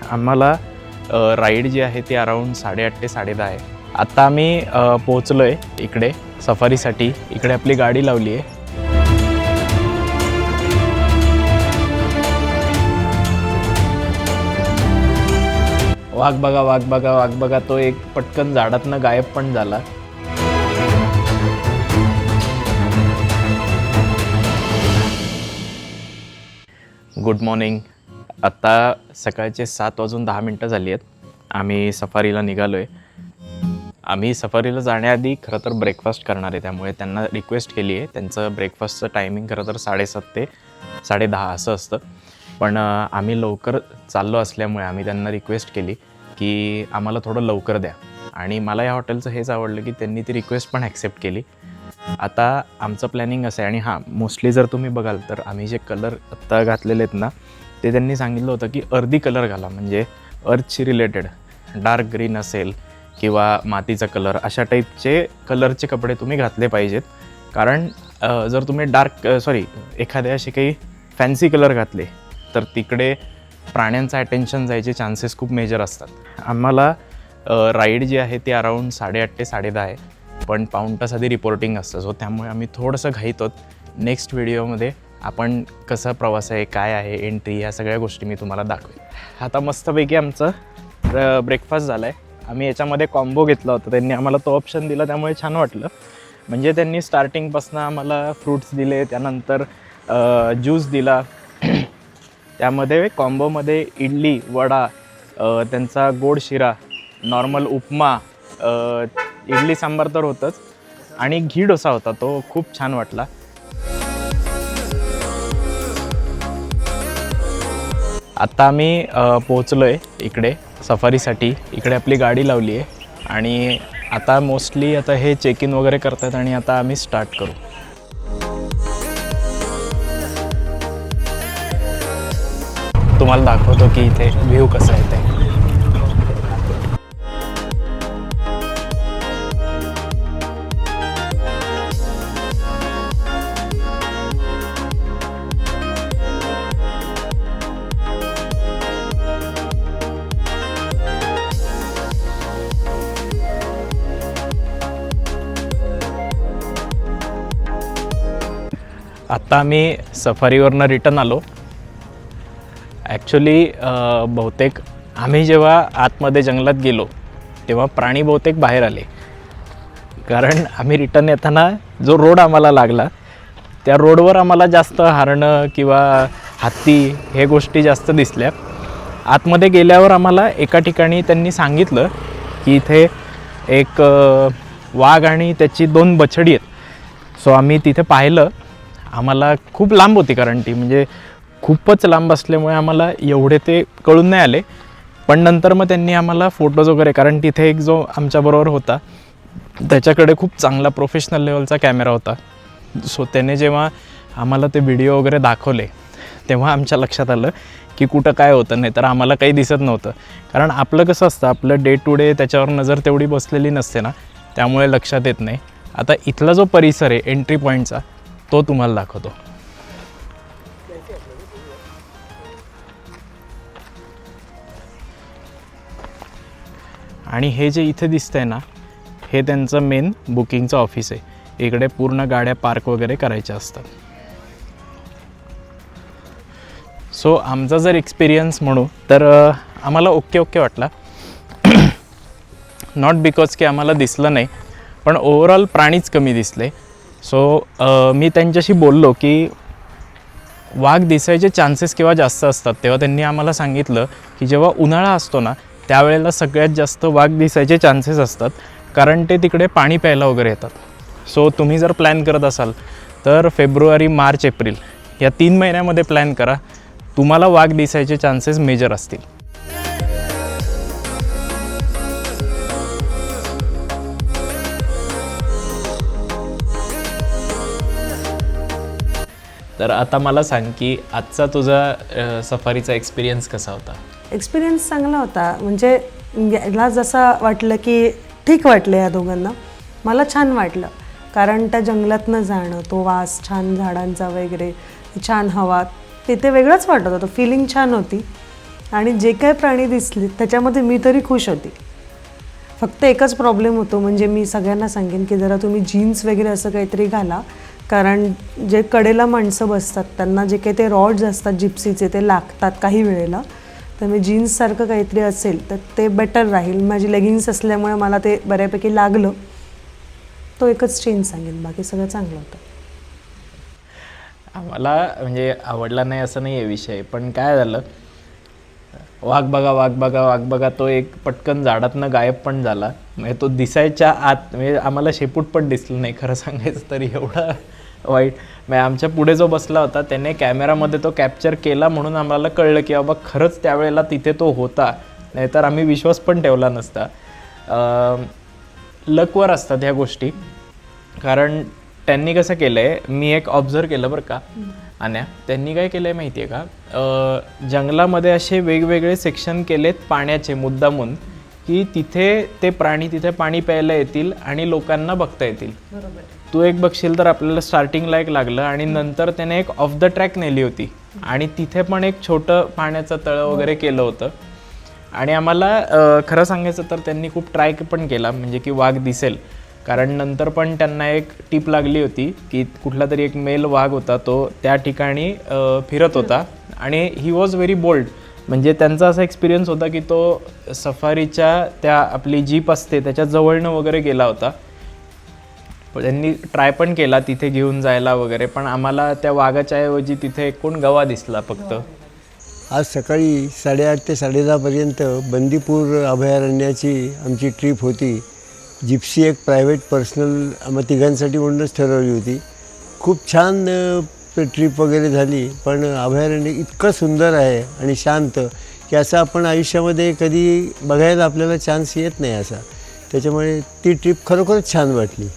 आम्हाला राईड जी आहे ती अराऊंड 8:30 ते 10:30 आहे. आता आम्ही पोहोचलो आहे इकडे सफारीसाठी. इकडे आपली गाडी लावली आहे. वाघ बघा, वाघ बघा, वाघ बघा. तो एक पटकन झाडातनं गायब पण झाला. Good morning. आत्ता सकाळचे 7:10 झाली आहेत. आम्ही सफारीला निघालो आहे. आम्ही सफारीला जाण्याआधी खरं तर ब्रेकफास्ट करणार आहे, त्यामुळे त्यांना रिक्वेस्ट केली आहे. त्यांचं ब्रेकफास्टचं टायमिंग खरं तर 7:30 ते 10:30 असं असतं, पण आम्ही लवकर चाललो असल्यामुळे आम्ही त्यांना रिक्वेस्ट केली की आम्हाला थोडं लवकर द्या. आणि मला या हॉटेलचं हेच आवडलं की त्यांनी ती रिक्वेस्ट पण ॲक्सेप्ट केली. आता आमचं प्लॅनिंग असं आहे. आणि हां, मोस्टली जर तुम्ही बघाल तर आम्ही जे कलर आत्ता घातलेले आहेत ना, ते त्यांनी सांगितलं होतं की अर्धी कलर घाला, म्हणजे अर्थशी रिलेटेड डार्क ग्रीन असेल किंवा मातीचा कलर, अशा टाईपचे कलरचे कपडे तुम्ही घातले पाहिजेत. कारण जर तुम्ही एखाद्या असे काही फॅन्सी कलर घातले तर तिकडे प्राण्यांचं अटेन्शन जायचे चान्सेस खूप मेजर असतात. आम्हाला राईड जी आहे ती अराऊंड 8:30 ते 10:30 आहे, पण पाऊण तास आधी रिपोर्टिंग असतं. सो त्यामुळे आम्ही थोडंसं घाईत आहोत. नेक्स्ट व्हिडिओमध्ये आपण कसा प्रवास आहे, काय आहे, एंट्री, ह्या सगळ्या गोष्टी मी तुम्हाला दाखवेन. आता मस्तपैकी आमचं ब्रेकफास्ट झाला आहे. आम्ही याच्यामध्ये कॉम्बो घेतला होता. त्यांनी आम्हाला तो ऑप्शन दिला, त्यामुळे छान वाटलं. म्हणजे त्यांनी स्टार्टिंगपासून आम्हाला फ्रूट्स दिले, त्यानंतर ज्यूस दिला. त्यामध्ये कॉम्बोमध्ये इडली, वडा, त्यांचा गोड शिरा, नॉर्मल उपमा, इडली सांबार तर होतंच, आणि घी डोसा होता. तो खूप छान वाटला. आत्ता आम्ही पोहोचलो आहे इकडे सफारीसाठी. इकडे आपली गाडी लावली आहे आणि आता मोस्टली आता हे चेक इन वगैरे करतात आणि आता आम्ही स्टार्ट करू. तुम्हाला दाखवतो की इथे व्ह्यू कसा आहे ते. आत्ता आम्ही सफारीवरनं रिटर्न आलो. ॲक्च्युली बहुतेक आम्ही जेव्हा आतमध्ये जंगलात गेलो तेव्हा प्राणी बहुतेक बाहेर आले, कारण आम्ही रिटर्न येताना जो रोड आम्हाला लागला त्या रोडवर आम्हाला जास्त हरणं किंवा हत्ती हे गोष्टी जास्त दिसल्या. आतमध्ये गेल्यावर आम्हाला एका ठिकाणी त्यांनी सांगितलं की इथे एक वाघ आणि त्याची 2 बछडी आहेत. सो आम्ही तिथे पाहिलं. आम्हाला खूप लांब होती, कारण ती म्हणजे खूपच लांब असल्यामुळे आम्हाला एवढे ते कळून नाही आले. पण नंतर मग त्यांनी आम्हाला फोटोज वगैरे, कारण तिथे एक जो आमच्याबरोबर होता त्याच्याकडे खूप चांगला प्रोफेशनल लेवलचा कॅमेरा होता. सो त्याने जेव्हा आम्हाला ते व्हिडिओ वगैरे दाखवले तेव्हा आमच्या लक्षात आलं की कुठं काय होतं. नाही तर आम्हाला काही दिसत नव्हतं, कारण आपलं कसं असतं, आपलं डे टू डे त्याच्यावर नजर तेवढी बसलेली नसते ना, त्यामुळे लक्षात येत नाही. आता इथला जो परिसर आहे एंट्री पॉईंटचा, तो तुम्हाला दाखवतो. आणि हे जे इथे दिसतंय ना, हे त्यांचं मेन बुकिंगचं ऑफिस आहे. इकडे पूर्ण गाड्या पार्क वगैरे करायच्या असतात. सो आमचा जर एक्सपिरियन्स म्हणू तर आम्हाला ओके वाटला. नॉट बिकॉज की आम्हाला दिसलं नाही, पण ओव्हरऑल प्राणीच कमी दिसले. सो मी त्यांच्याशी बोललो की वाघ दिसायचे चान्सेस केव्हा जास्त असतात, तेव्हा त्यांनी आम्हाला सांगितलं की जेव्हा उन्हाळा असतो ना त्यावेळेला सगळ्यात जास्त वाघ दिसायचे चान्सेस असतात, कारण ते तिकडे पाणी प्यायला वगैरे येतात. सो तुम्ही जर प्लॅन करत असाल तर फेब्रुवारी, मार्च, एप्रिल या 3 महिन्यामध्ये प्लॅन करा. तुम्हाला वाघ दिसायचे चान्सेस मेजर असतील. तर आता मला सांग की आजचा तुझा सफारीचा एक्सपिरियन्स कसा होता? एक्सपिरियन्स चांगला होता. म्हणजे याला जसं वाटलं की ठीक वाटलं या दोघांना, मला छान वाटलं. कारण त्या जंगलातनं जाणं, तो वास छान झाडांचा वगैरे, छान हवा, तिथे वेगळंच वाटत होतं. फिलिंग छान होती. आणि जे काही प्राणी दिसले त्याच्यामध्ये मी तरी खुश होती. फक्त एकच प्रॉब्लेम होतो, म्हणजे मी सगळ्यांना सांगेन की जरा तुम्ही जीन्स वगैरे असं काहीतरी घाला, कारण जे कडेला माणसं बसतात त्यांना जे काही ते रॉड्स असतात जिप्सीचे ते लागतात काही वेळेला. तर मी जीन्ससारखं काहीतरी असेल तर ते बेटर राहील. माझी लेगिन्स असल्यामुळे मला ते बऱ्यापैकी लागलं. तो एकच चेंज सांगेन, बाकी सगळं चांगलं होतं. आम्हाला म्हणजे आवडला नाही असं नाही आहे विषय, पण काय झालं, वाघ बघा वाघ बघा वाघ बघा तो एक पटकन झाडातनं गायब पण झाला. म्हणजे तो दिसायच्या आत म्हणजे आम्हाला शेपूट पण दिसलं नाही खरं सांगायचं तरी, एवढं वाईट. म्हणजे आमच्या पुढे जो बसला होता त्याने कॅमेरामध्ये तो कॅप्चर केला म्हणून आम्हाला कळलं की बाबा खरंच त्यावेळेला तिथे तो होता, नाहीतर आम्ही विश्वास पण ठेवला नसता. लकवर असतात ह्या गोष्टी. कारण त्यांनी कसं केलं आहे, मी एक ऑब्झर्व केलं बरं का आणि त्यांनी काय केलं आहे माहिती आहे का, जंगलामध्ये असे वेगवेगळे सेक्शन केलेत पाण्याचे मुद्दामून, की तिथे ते प्राणी तिथे पाणी प्यायला येतील आणि लोकांना बघता येतील. तू एक बघशील तर आपल्याला स्टार्टिंगला एक लागलं आणि नंतर त्याने एक ऑफ द ट्रॅक नेली होती आणि तिथे पण एक छोटं पाण्याचं तळं वगैरे केलं होतं. आणि आम्हाला खरं सांगायचं तर त्यांनी खूप ट्राय पण केला म्हणजे की वाघ दिसेल, कारण नंतर पण त्यांना एक टीप लागली होती की कुठला तरी एक मेल वाघ होता तो त्या ठिकाणी फिरत होता आणि ही वॉज व्हेरी बोल्ड. म्हणजे त्यांचा असा एक्सपिरियन्स होता की तो सफारीच्या त्या आपली जीप असते त्याच्या जवळनं वगैरे गेला होता. त्यांनी ट्राय पण केला तिथे घेऊन जायला वगैरे, पण आम्हाला त्या वाघाच्या ऐवजी तिथे एक कोण गवा दिसला फक्त. आज सकाळी 8:30 ते 10:30पर्यंत बंदीपूर अभयारण्याची आमची ट्रीप होती. जिप्सी एक प्रायव्हेट पर्सनल आम्हा तिघांसाठी म्हणूनच ठरवली होती. खूप छान ट्रीप वगैरे झाली, पण अभयारण्य इतकं सुंदर आहे आणि शांत की असं आपण आयुष्यामध्ये कधी बघायला आपल्याला चान्स येत नाही असा. त्याच्यामुळे ती ट्रीप खरोखरच छान वाटली.